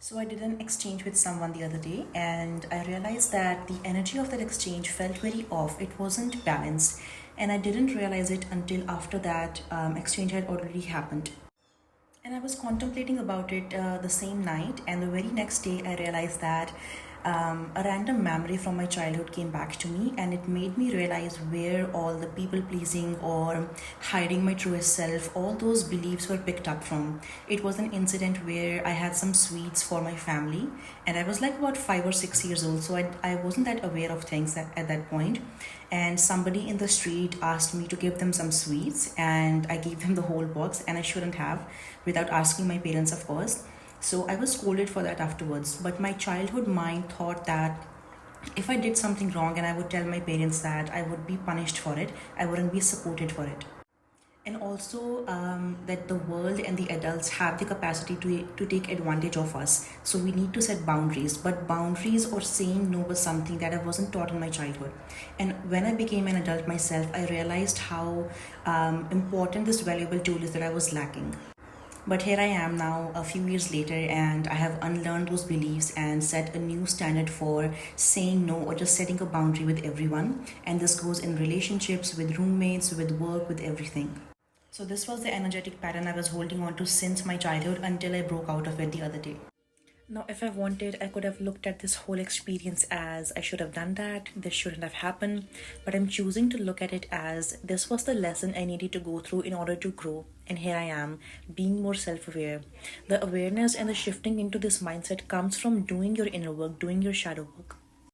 So I did an exchange with someone the other day, and I realized that the energy of that exchange felt very off. It wasn't balanced, and I didn't realize it until after that exchange had already happened. And I was contemplating about it the same night, and the very next day, I realized that a random memory from my childhood came back to me, and it made me realize where all the people pleasing or hiding my truest self, all those beliefs were picked up from. It was an incident where I had some sweets for my family, and I was like about 5 or 6 years old, so I wasn't that aware of things at that point. And somebody in the street asked me to give them some sweets, and I gave them the whole box, and I shouldn't have, without asking my parents, of course. So I was scolded for that afterwards. But my childhood mind thought that if I did something wrong and I would tell my parents that, I would be punished for it, I wouldn't be supported for it. And also that the world and the adults have the capacity to take advantage of us. So we need to set boundaries. But boundaries or saying no was something that I wasn't taught in my childhood. And when I became an adult myself, I realized how important this valuable tool is that I was lacking. But here I am now, a few years later, and I have unlearned those beliefs and set a new standard for saying no or just setting a boundary with everyone. And this goes in relationships, with roommates, with work, with everything. So, this was the energetic pattern I was holding on to since my childhood until I broke out of it the other day. Now, if I wanted, I could have looked at this whole experience as I should have done that, this shouldn't have happened, but I'm choosing to look at it as this was the lesson I needed to go through in order to grow. And here I am, being more self aware. The awareness and the shifting into this mindset comes from doing your inner work, doing your shadow work.